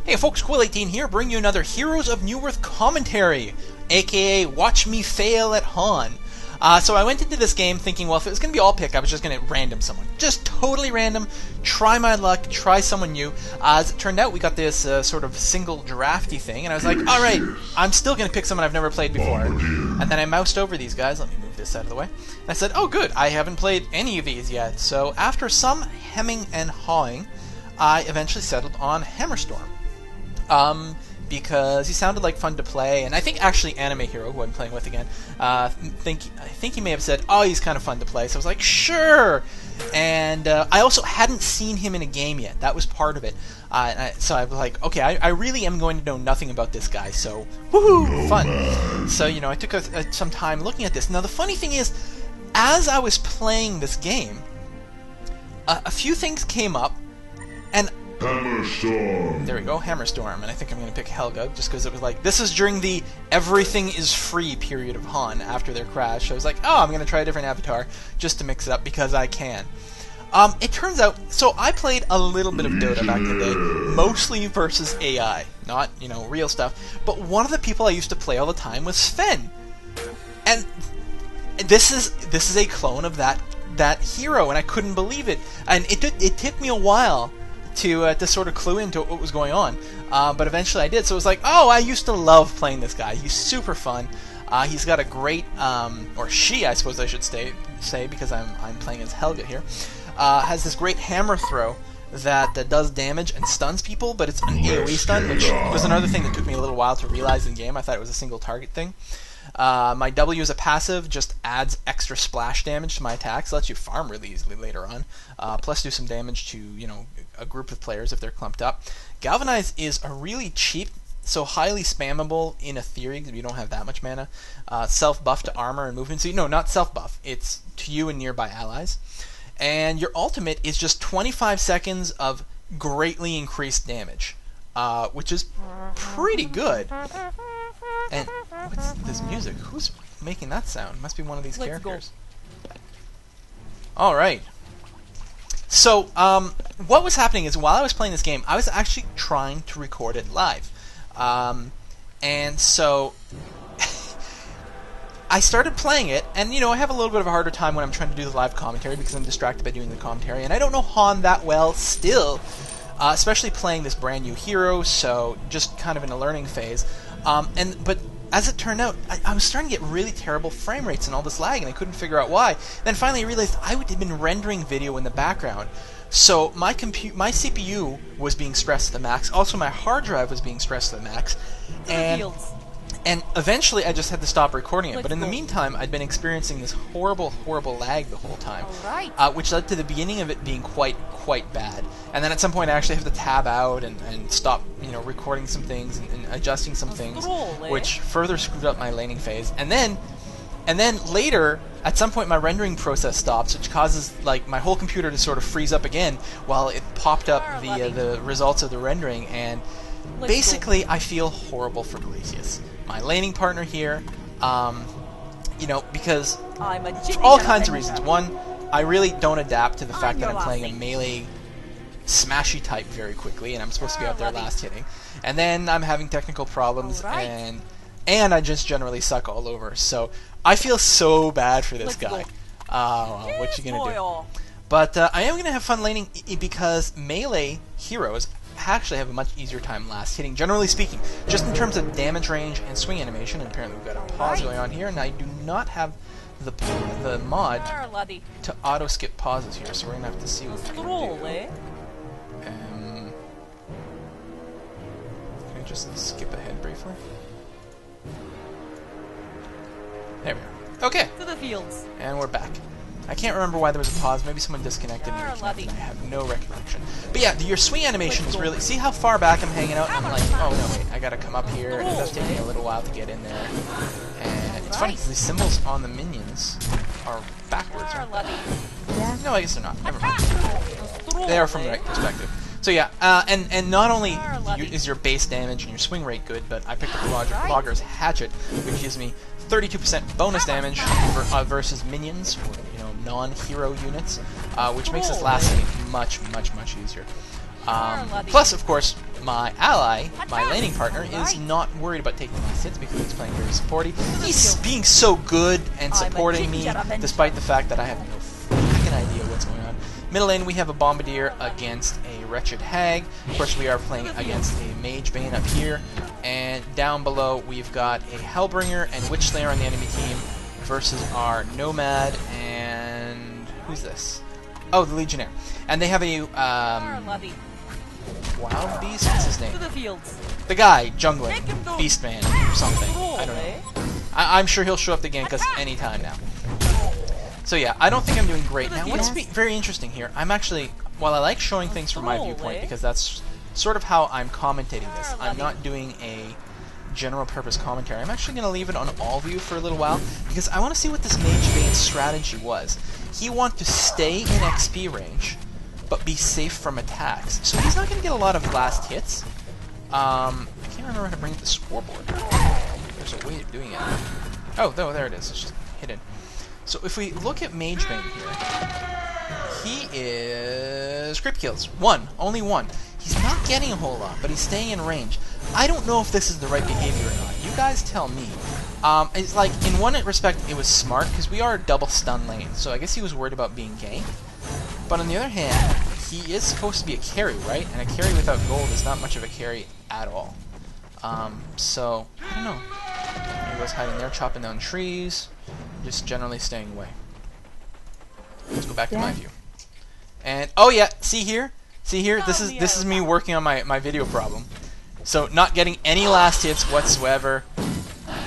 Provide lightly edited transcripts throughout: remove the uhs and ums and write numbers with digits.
Hey folks, Quill18 here, bringing you another Heroes of Newerth commentary, aka Watch Me Fail at Han. So I went into this game thinking, well, if it was going to be all pick, I was just going to random someone. Just totally random, try my luck, try someone new. As it turned out, we got this sort of single drafty thing, and I was like, alright, I'm still going to pick someone I've never played before. And then I moused over these guys, let me move this out of the way, and I said, oh good, I haven't played any of these yet. So after some hemming and hawing, I eventually settled on Hammerstorm. Because he sounded like fun to play, and I think actually Anime Hero, who I'm playing with again, I think he may have said, oh, he's kind of fun to play, so I was like, sure! And I also hadn't seen him in a game yet, that was part of it. So I was like, okay, I really am going to know nothing about this guy, so woohoo, fun! So, you know, I took some time looking at this. Now, the funny thing is, as I was playing this game, a few things came up, and Hammerstorm. there we go, Hammerstorm, and I think I'm going to pick Helga, just because it was like, this is during the everything is free period of Han, after their crash. So I was like, oh, I'm going to try a different avatar, just to mix it up, because I can. It turns out, so I played a little bit of Dota back in the day, mostly versus AI, not, you know, real stuff, but one of the people I used to play all the time was Sven. And this is a clone of that hero, and I couldn't believe it. And it took me a while to sort of clue into what was going on, but eventually I did. So it was like, oh, I used to love playing this guy. He's super fun. He's got a great, or she, I suppose I should say, because I'm playing as Helga here. Has this great hammer throw that does damage and stuns people, but it's an AoE stun, which was another thing that took me a little while to realize in game. I thought it was a single target thing. My W as a passive just adds extra splash damage to my attacks, lets you farm really easily later on, plus do some damage to, you know, a group of players if they're clumped up. Galvanize is a really cheap, so highly spammable in a theory because you don't have that much mana. Self-buff to armor and movement. So, no, not self-buff. It's to you and nearby allies. And your ultimate is just 25 seconds of greatly increased damage, which is pretty good. And what's this music? Who's making that sound? Must be one of these characters. Alright. So, what was happening is, while I was playing this game, I was actually trying to record it live. And so, I started playing it, and, you know, I have a little bit of a harder time when I'm trying to do the live commentary, because I'm distracted by doing the commentary, and I don't know Han that well still, especially playing this brand new hero, so just kind of in a learning phase. But as it turned out, I was starting to get really terrible frame rates and all this lag, and I couldn't figure out why. Then finally I realized I had been rendering video in the background. So my CPU was being stressed to the max, also my hard drive was being stressed to the max, and eventually I just had to stop recording it. But in the meantime, I'd been experiencing this horrible, horrible lag the whole time, which led to the beginning of it being quite bad. And then at some point I actually have to tab out and stop, you know, recording some things and adjusting some things, which further screwed up my laning phase. And then later, at some point, my rendering process stops, which causes like my whole computer to sort of freeze up again while it popped up the results of the rendering. And basically, I feel horrible for Glacius, my laning partner here. You know, because for all kinds of reasons. One, I really don't adapt to the fact that I'm playing a melee smashy type very quickly, and I'm supposed to be out there last hitting. And then I'm having technical problems, and I just generally suck all over. So I feel so bad for this guy. Well, what you gonna do? But I am gonna have fun laning because melee heroes actually have a much easier time last hitting, generally speaking, just in terms of damage range and swing animation. And apparently we've got a pause going on here, and I do not have the mod to auto skip pauses here, so we're gonna have to see what we can do. Can I just skip ahead briefly? There we are. Okay. To the fields. And we're back. I can't remember why there was a pause. Maybe someone disconnected me. I have no recollection. But yeah, your swing animation is really... See how far back I'm hanging out? And I'm like, oh no, wait, I gotta come up here. And it does take me a little while to get in there. And it's funny because the symbols on the minions are backwards, aren't they? No, I guess they're not. Never mind. They are from the right perspective. So yeah, and not only is your base damage and your swing rate good, but I picked up Logger's Hatchet, which gives me 32% bonus damage versus minions, or, you know, non-hero units, which makes this last hitting much easier. Plus, of course, my ally, my laning partner, is not worried about taking last hits because he's playing very supporty. He's being so good and supporting me, despite the fact that I have no fucking idea what's going on. Middle lane, we have a Bombardier against a Wretched Hag. Of course, we are playing against a Mage Bane up here. And down below, we've got a Hellbringer and Witch Slayer on the enemy team versus our Nomad and... who's this? Oh, the Legionnaire. And they have a... Wild Beast? What's his name? The guy, jungling. Beastman or something. I don't know. I'm sure he'll show up to gank us anytime now. So yeah, I don't think I'm doing great. Now, what's very interesting here, I'm actually... while I like showing things from my viewpoint, because that's sort of how I'm commentating this, I'm not doing a general purpose commentary. I'm actually going to leave it on all view for a little while, because I want to see what this Mage Bane's strategy was. He wanted to stay in XP range, but be safe from attacks. So he's not going to get a lot of last hits. I can't remember how to bring up the scoreboard. There's a way of doing it. Oh, there it is. It's just hidden. So if we look at Mage Bane here, he is crit kills. Only one. He's not getting a whole lot, but he's staying in range. I don't know if this is the right behavior or not. You guys tell me. It's like, in one respect, it was smart, because we are a double stun lane, so I guess he was worried about being ganked. But on the other hand, he is supposed to be a carry, right? And a carry without gold is not much of a carry at all. So, I don't know. He was hiding there, chopping down trees, just generally staying away. Let's go back to my view. And, oh yeah, see here? See here? This is me working on my video problem. So, not getting any last hits whatsoever.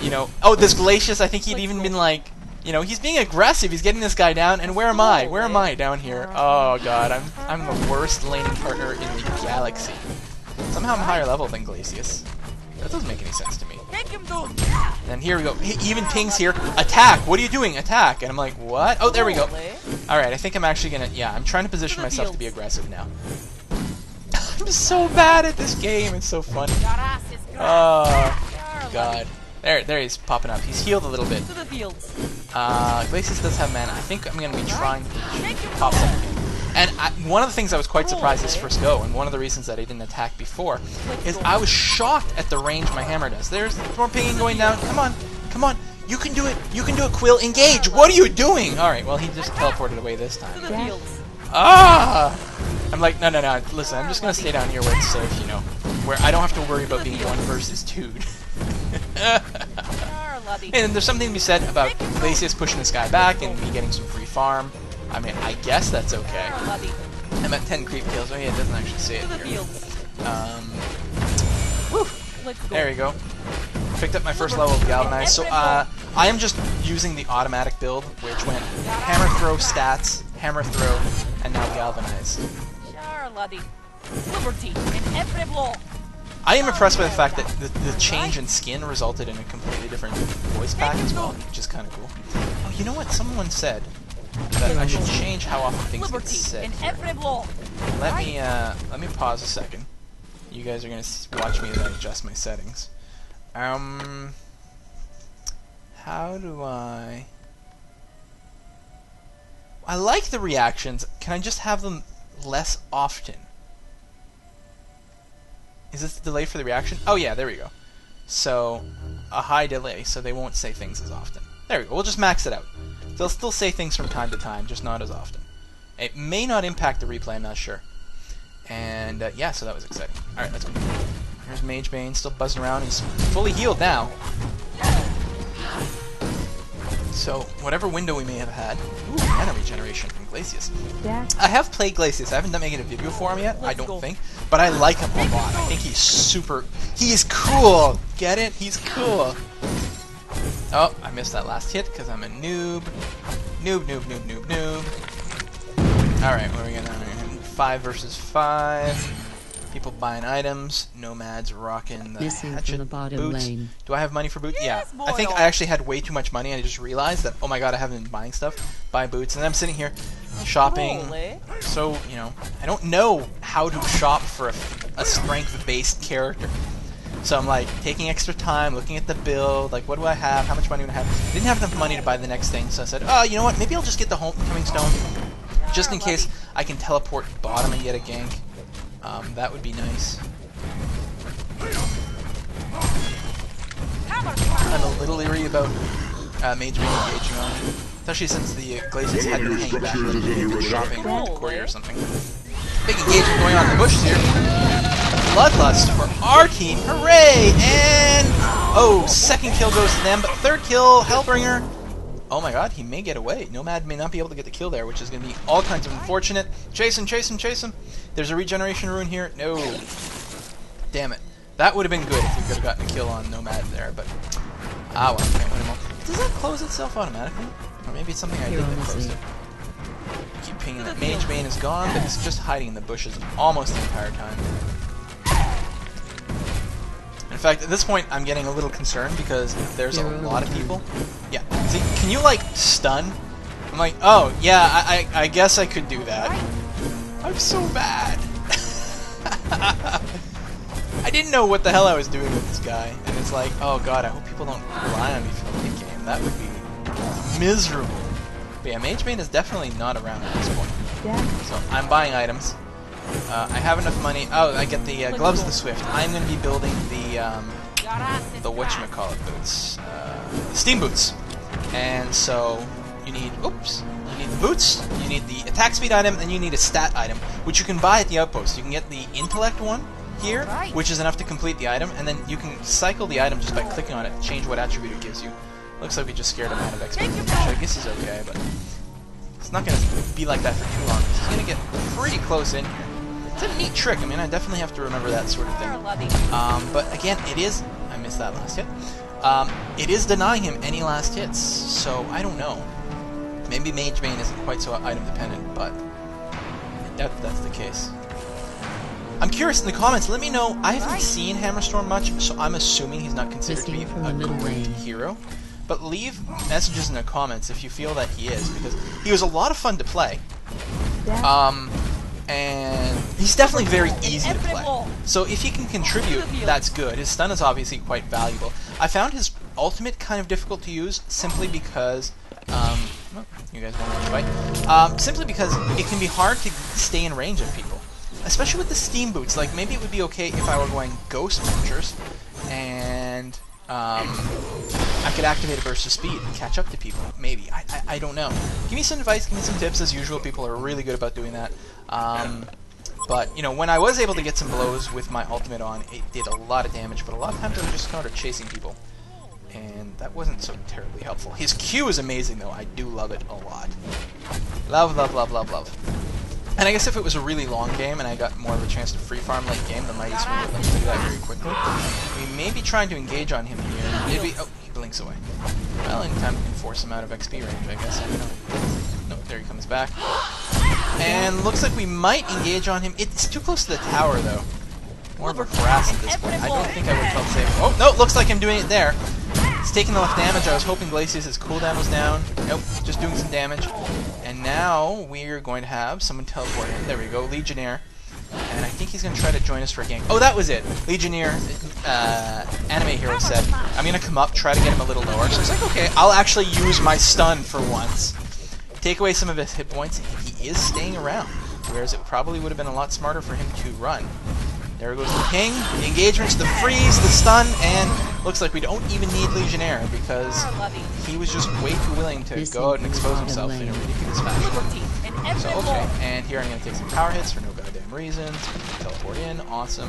You know, oh, this Glacius, I think he'd even been like, you know, he's being aggressive, he's getting this guy down, and where am I? Where am I down here? Oh god, I'm the worst laning partner in the galaxy. Somehow I'm higher level than Glacius. That doesn't make any sense to me. And here we go. He even pings here. Attack! What are you doing? Attack! And I'm like, what? Oh, there we go. Alright, I think I'm actually gonna... yeah, I'm trying to position myself to be aggressive now. I'm so bad at this game. It's so funny. Oh, god. There he's popping up. He's healed a little bit. Glacius does have mana. I think I'm going to be trying to pop something. And one of the things I was quite surprised this first go, and one of the reasons that I didn't attack before, is I was shocked at the range my hammer does. There's more pinging going down. Come on, come on. You can do it. You can do it, Quill. Engage. What are you doing? All right, well, he just teleported away this time. Ah! I'm like, no. Listen, I'm just going to stay down here where it's safe, you know, where I don't have to worry about being 1 versus 2. And there's something to be said about Glacius pushing this guy back and me getting some free farm. I mean, I guess that's okay. I'm at 10 creep kills. Oh yeah, it doesn't actually say it here. Woo! There we go. Picked up my first level of Galvanize. So I am just using the automatic build, which went Hammer Throw stats, Hammer Throw, and now Galvanize. I am impressed by the fact that the change in skin resulted in a completely different voice pack as well, which is kind of cool. Oh, you know what? Someone said that I should change how often things get said here. Let me pause a second. You guys are gonna watch me as I adjust my settings. How do I like the reactions. Can I just have them less often? Is this the delay for the reaction? Oh yeah, there we go. So, a high delay, so they won't say things as often. There we go, we'll just max it out. They'll still say things from time to time, just not as often. It may not impact the replay, I'm not sure. And, yeah, so that was exciting. Alright, let's go. Here's Mage Bane, still buzzing around. He's fully healed now. So, whatever window we may have had... Ooh, mana regeneration from Glacius. Yeah. I have played Glacius. I haven't done making a video for him yet, I don't think. But I like him a lot. I think he's super... He's cool! Get it? He's cool! Oh, I missed that last hit because I'm a noob. Noob. Alright, what are we gonna... 5 versus 5. People buying items. Nomads rocking the hatchet boots. Do I have money for boots? Yeah. I think I actually had way too much money and I just realized that, oh my god, I haven't been buying stuff. Buy boots. And I'm sitting here shopping. So, you know, I don't know how to shop for a strength-based character. So I'm like taking extra time, looking at the build, like what do I have, how much money do I have? Didn't have enough money to buy the next thing, so I said, oh, you know what, maybe I'll just get the Homecoming Stone, just in case I can teleport bottom and get a gank. That would be nice. I'm a little leery about Mage Bane engaging on him, especially since the Glacius had been hanging back like maybe dropping to Corey or something. Big engagement going on in the bushes here. Bloodlust for our team, hooray! And oh, second kill goes to them, but third kill, Hellbringer. Oh my god, he may get away. Nomad may not be able to get the kill there, which is going to be all kinds of unfortunate. Chase him, chase him, chase him. There's a regeneration rune here. No. Damn it. That would have been good if we could have gotten a kill on Nomad there, but ah well, can't win him all. Does that close itself automatically? Or maybe it's something I did that closed it. I keep pinging that Mage Bane is gone, but he's just hiding in the bushes almost the entire time. In fact, at this point, I'm getting a little concerned because there's a lot of people. Yeah, see, can you like stun? I'm like, oh yeah, I guess I could do that. I'm so bad. I didn't know what the hell I was doing with this guy, and it's like, oh god, I hope people don't rely on me for the late game. That would be miserable. But yeah, Mage Bane is definitely not around at this point. Yeah. So I'm buying items. I have enough money. Oh, I get the gloves of the Swift. I'm going to be building the whatchamacallit boots, steam boots. And so you need, oops, you need the boots, you need the attack speed item, and you need a stat item, which you can buy at the outpost. You can get the intellect one here, which is enough to complete the item, and then you can cycle the item just by clicking on it to change what attribute it gives you. Looks like we just scared him out of XP, which I guess is okay, but it's not going to be like that for too long. It's going to get pretty close in here. It's a neat trick. I mean, I definitely have to remember that sort of thing. But again, it is... I missed that last hit. It is denying him any last hits, so I don't know. Maybe Mage Bane isn't quite so item dependent, but I doubt that's the case. I'm curious in the comments, let me know. I haven't seen Hammerstorm much, so I'm assuming he's not considered to be a great hero. But leave messages in the comments if you feel that he is, because he was a lot of fun to play. And he's definitely very easy to play. So if he can contribute, that's good. His stun is obviously quite valuable. I found his ultimate kind of difficult to use simply because... you guys want to fight? Simply because it can be hard to stay in range of people. Especially with the steam boots. Like, maybe it would be okay if I were going Ghost Punchers, and I could activate a burst of speed and catch up to people. Maybe. I don't know. Give me some advice, give me some tips. As usual, people are really good about doing that. But, you know, when I was able to get some blows with my ultimate on, it did a lot of damage, but a lot of times I was just counter chasing people. And that wasn't so terribly helpful. His Q is amazing, though. I do love it a lot. Love, love, love, love, love. And I guess if it was a really long game and I got more of a chance to free farm late game, the Mighty Swing would let me do that very quickly. We may be trying to engage on him here. Did we? Oh, he blinks away. Well, anytime we can force him out of XP range, I guess. I don't know. No, there he comes back. And looks like we might engage on him. It's too close to the tower, though. More of a harass at this point. I don't think I would have felt safe. Oh, no, looks like I'm doing it there. It's taking enough damage. I was hoping Glacius' cooldown was down. Nope, just doing some damage. And now we're going to have someone teleport in. There we go, Legionnaire. And I think he's going to try to join us for a gank. Oh, that was it. Legionnaire, anime hero said, I'm going to come up, try to get him a little lower. So it's like, okay, I'll actually use my stun for once. Take away some of his hit points. He is staying around, whereas it probably would have been a lot smarter for him to run. There goes the ping, the engagements, the freeze, the stun, and looks like we don't even need Legionnaire because he was just way too willing to go out and expose himself in a ridiculous fashion. So, okay, and here I'm going to take some power hits for no goddamn reasons. Teleport in, awesome.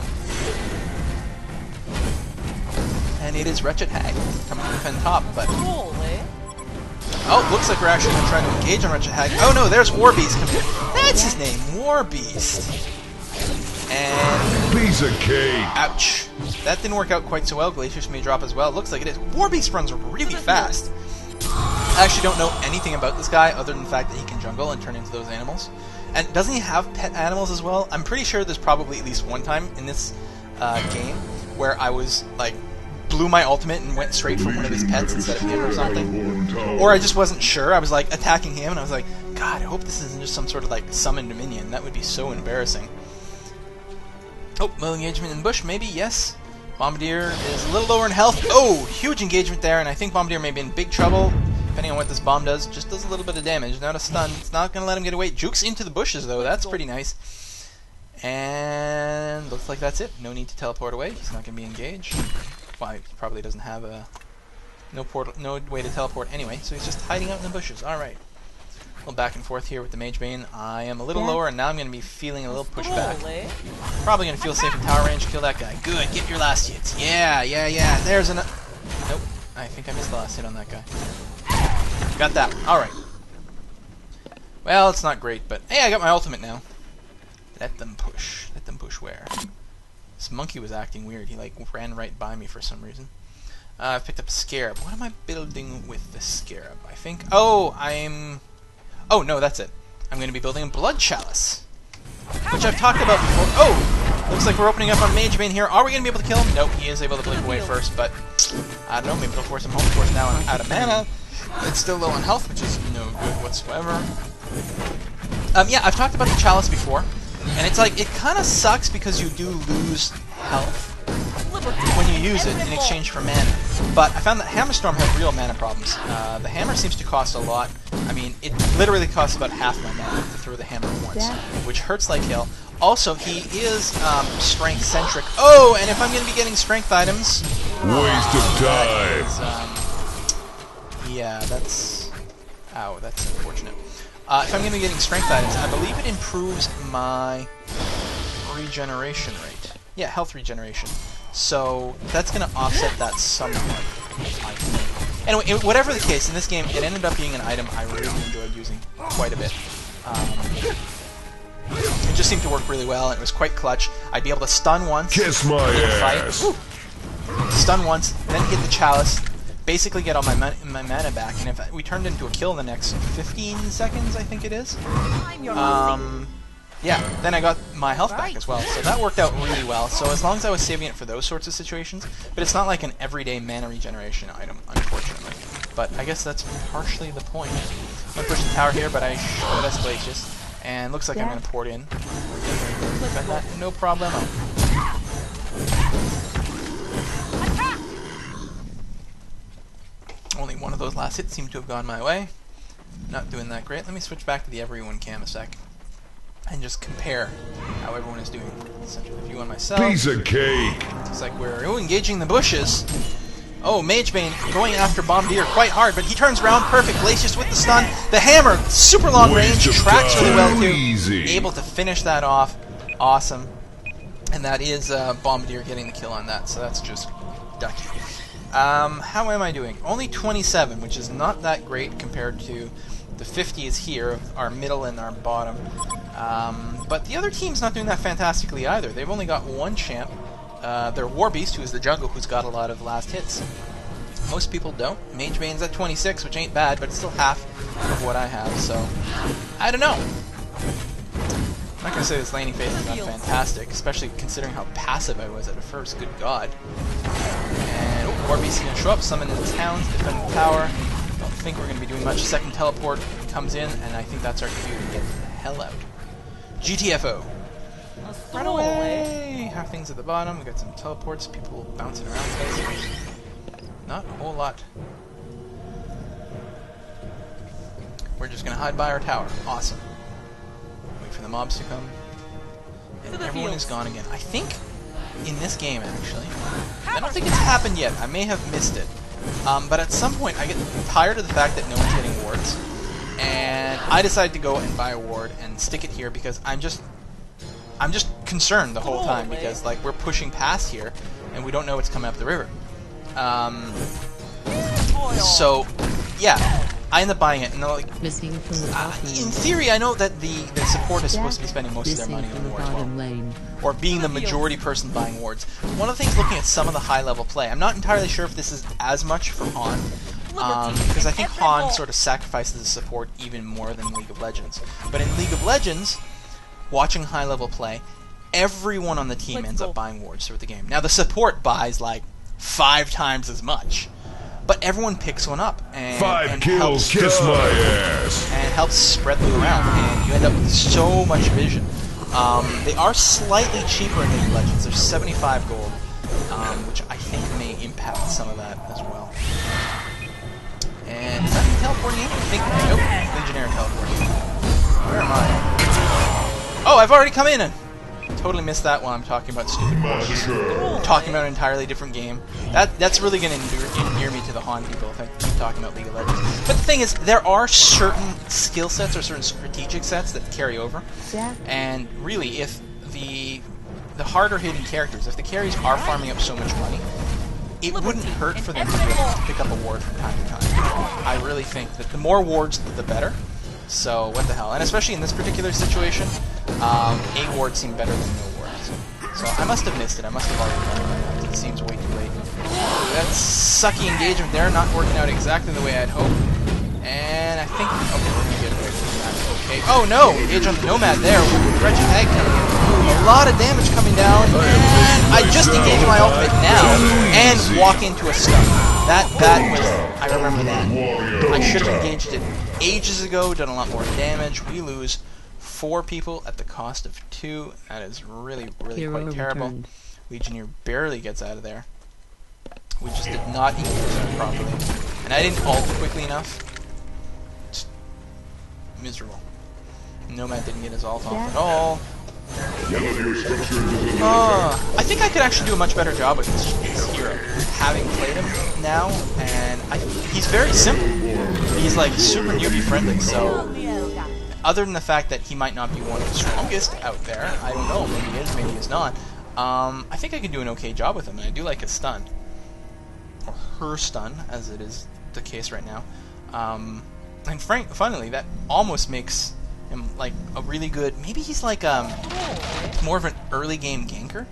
And it is Wretched Hag coming to defend top, but... Oh, looks like we're actually going to try to engage on Wretched Hag. Oh no, there's Warbeast coming in. That's his name, Warbeast. And... Piece of cake! Ouch. That didn't work out quite so well. Glacius may drop as well. Looks like it is. Warbeast runs really fast. I actually don't know anything about this guy other than the fact that he can jungle and turn into those animals. And doesn't he have pet animals as well? I'm pretty sure there's probably at least one time in this game where I was, like, blew my ultimate and went straight for one of his pets instead of him or something. Or I just wasn't sure. I was, like, attacking him and I was like, God, I hope this isn't just some sort of, like, summoned minion. That would be so embarrassing. Oh, low engagement in bush, maybe, yes. Bombardier is a little lower in health. Oh, huge engagement there, and I think Bombardier may be in big trouble. Depending on what this bomb does, just does a little bit of damage. Not a stun. It's not going to let him get away. Jukes into the bushes, though. That's pretty nice. And looks like that's it. No need to teleport away. He's not going to be engaged. Well, he probably doesn't have no way to teleport anyway, so he's just hiding out in the bushes. Alright. A little back and forth here with the Mage Bane. I am a little lower, and now I'm going to be feeling a little pushback. Probably going to feel safe in tower range. Kill that guy. Good. Get your last hits. Yeah. There's an... Nope. I think I missed the last hit on that guy. Got that. Alright. Well, it's not great, but hey, I got my ultimate now. Let them push. Let them push where? This monkey was acting weird. He, like, ran right by me for some reason. I've picked up a Scarab. What am I building with the Scarab? I think... Oh, no, that's it. I'm going to be building a Blood Chalice, which I've talked about before. Oh! Looks like we're opening up on Mage Bane here. Are we going to be able to kill him? Nope, he is able to blink away first, but... I don't know, maybe it'll force him home. Of course, now I'm out of mana. It's still low on health, which is no good whatsoever. Yeah, I've talked about the Chalice before, and it's like, it kind of sucks because you do lose health when you use it in exchange for mana. But I found that Hammerstorm have real mana problems. The hammer seems to cost a lot. I mean, it literally costs about half my mana to throw the hammer once, which hurts like hell. Also, he is strength-centric. Oh, and if I'm going to be getting strength items... Waste of time! Yeah, that's... Ow, that's unfortunate. If I'm going to be getting strength items, I believe it improves my regeneration rate. Yeah, health regeneration. So that's going to offset that somewhat, I think. Anyway, whatever the case, in this game, it ended up being an item I really enjoyed using quite a bit. It just seemed to work really well, and it was quite clutch. I'd be able to stun once, kiss my ass. Stun once, then hit the Chalice, basically get all my mana back, and if we turned into a kill in the next 15 seconds, I think it is, yeah, then I got my health back as well, so that worked out really well. So as long as I was saving it for those sorts of situations, but it's not like an everyday mana regeneration item, unfortunately. But I guess that's partially the point. I'm going to push the tower here, but I showed us glacius, and looks like I'm going to port in. Got that, no problem. Only one of those last hits seemed to have gone my way. Not doing that great. Let me switch back to the everyone cam a sec. And just compare how everyone is doing. Center the view on myself. Piece of cake! Looks like we're engaging the bushes. Oh, Mage Bane going after Bombardier quite hard, but he turns around, perfect. Glacius with the stun. The hammer, super long range, tracks really well too. Able to finish that off. Awesome. And that is Bombardier getting the kill on that, so that's just ducky. How am I doing? Only 27, which is not that great compared to the 50s here, our middle and our bottom. But the other team's not doing that fantastically either. They've only got one champ. Their Warbeast, who is the jungle, who's got a lot of last hits. Most people don't. Mage Bane's at 26, which ain't bad, but it's still half of what I have, so... I don't know. I'm not gonna say this laning phase is not fantastic, especially considering how passive I was at first. Good god. And Warbeast is gonna show up, summon his hounds, defend the tower. Don't think we're gonna be doing much. Second teleport comes in, and I think that's our cue to get the hell out. GTFO. Run away! Half things at the bottom. We got some teleports, people bouncing around places. Not a whole lot. We're just gonna hide by our tower. Awesome. Wait for the mobs to come. And everyone is gone again. I think in this game, actually, I don't think it's happened yet. I may have missed it. But at some point, I get tired of the fact that no one's getting wards. And I decided to go and buy a ward and stick it here because I'm just concerned the whole time because like we're pushing past here and we don't know what's coming up the river. So yeah, I end up buying it and like in theory I know that the support is supposed to be spending most of their money on wards, well, or being the majority person buying wards. One of the things looking at some of the high level play, I'm not entirely sure if this is as much for Han. Because I think Han sort of sacrifices the support even more than League of Legends. But in League of Legends, watching high-level play, everyone on the team ends up buying wards throughout the game. Now, the support buys, like, 5 times as much. But everyone picks one up and kills, kiss my ass, and helps spread them around, and you end up with so much vision. They are slightly cheaper in League of Legends. They're 75 gold, which I think may impact some of that as well. And is that teleporting in? I think, nope, Legionnaire teleporting. Where am I? Oh, I've already come in! Totally missed that while I'm talking about stupid wards. Talking about an entirely different game. That's really going to endear me to the Han people if I keep talking about League of Legends. But the thing is, there are certain skill sets or certain strategic sets that carry over. And really, if the harder hitting characters, if the carries are farming up so much money, it wouldn't hurt for them to be able to pick up a ward from time to time. I really think that the more wards, the better. So, what the hell. And especially in this particular situation, a ward seemed better than no wards. So, I must have missed it. I must have already done it by now. It seems way too late. That sucky engagement there, not working out exactly the way I'd hoped. And I think... Okay, we're going to get away from that. Okay. Oh, no! Engage on the Nomad there. Wretched Hag coming in. A lot of damage coming down. And I just engage my ultimate now and walk into a stun. That was... I remember that. I should have engaged it ages ago, done a lot more damage. We lose 4 people at the cost of 2. That is really, really quite terrible. Legionnaire barely gets out of there. We just did not engage him properly. And I didn't ult quickly enough. Just miserable. Nomad didn't get his ult off at all. I think I could actually do a much better job with this hero, having played him now, and he's very simple. He's like super newbie friendly, so other than the fact that he might not be one of the strongest out there, I don't know, maybe he is, maybe he's not, I think I could do an okay job with him, and I do like his stun. Or her stun, as it is the case right now. And funnily, that almost makes him like a really good, maybe he's like more of an early game ganker,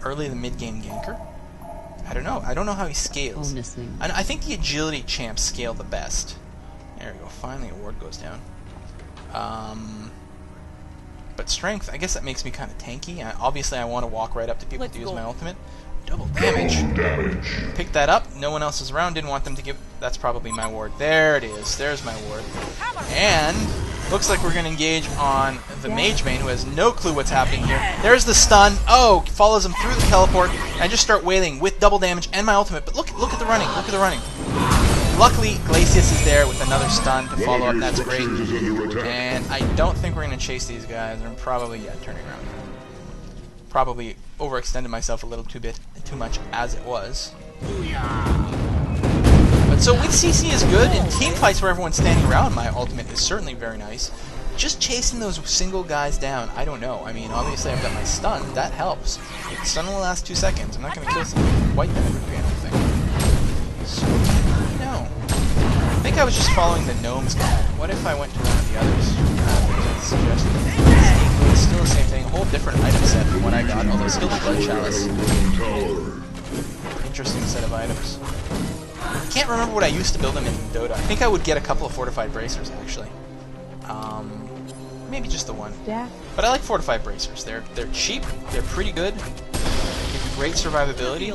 early to mid game ganker. I don't know how he scales. And I think the agility champs scale the best. There we go, finally a ward goes down. But strength, I guess that makes me kind of tanky. Obviously I want to walk right up to people to use my ultimate. Double damage. Pick that up. No one else is around. Didn't want them to give... That's probably my ward. There it is. There's my ward. And looks like we're going to engage on the mage main, who has no clue what's happening here. There's the stun. Oh, follows him through the teleport. And I just start wailing with double damage and my ultimate. But look at the running. Look at the running. Luckily, Glacius is there with another stun to follow up. That's great. And I don't think we're going to chase these guys. I'm probably, turning around. Probably overextended myself a little too much as it was. But so with CC is good, in team fights where everyone's standing around, my ultimate is certainly very nice. Just chasing those single guys down, I don't know. I mean, obviously I've got my stun, that helps. Stun will last 2 seconds. I'm not going to kill someone quite that quickly, I don't think. So, no. I think I was just following the gnomes guy. What if I went to one of the others? It's still the same thing, a whole different item set from what I got, although still the Blood Chalice. Interesting set of items. I can't remember what I used to build them in Dota. I think I would get a couple of fortified bracers, actually. Maybe just the one. But I like fortified bracers. They're cheap, they're pretty good, give you great survivability.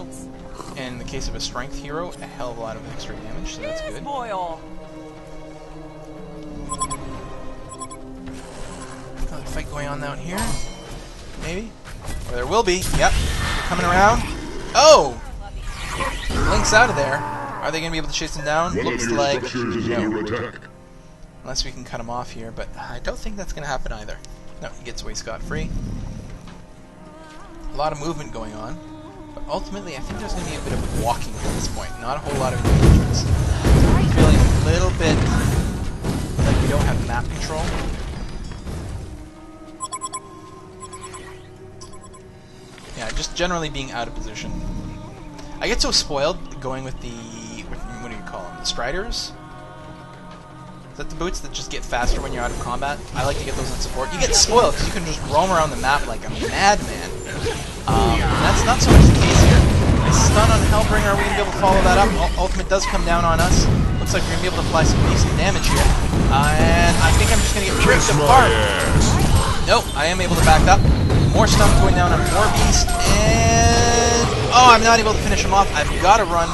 In the case of a strength hero, a hell of a lot of extra damage, so that's good. Another fight going on down here. Maybe? Or there will be. Yep. They're coming around. Oh! Link's out of there. Are they going to be able to chase him down? Looks like no. Unless we can cut him off here, but I don't think that's going to happen either. No, he gets away scot-free. A lot of movement going on. But ultimately, I think there's going to be a bit of walking at this point. Not a whole lot of engagements. I'm feeling a little bit like we don't have map control. Yeah, just generally being out of position. I get so spoiled going with the... what do you call them? The Striders? Is that the boots that just get faster when you're out of combat? I like to get those in support. You get spoiled because you can just roam around the map like a madman. That's not so much the case here. A stun on Hellbringer, are we going to be able to follow that up? Ultimate does come down on us. Looks like we're going to be able to apply some decent damage here. And I think I'm just going to get ripped apart. Nope, I am able to back up. More stuns going down on Warbeast, and... oh, I'm not able to finish him off. I've got to run.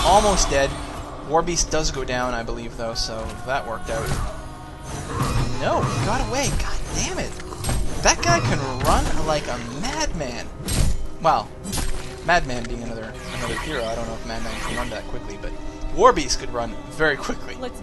Almost dead. Warbeast does go down, I believe, though, so that worked out. No, he got away. God damn it. That guy can run like a madman. Well, Madman being another hero. I don't know if Madman can run that quickly, but Warbeast could run very quickly.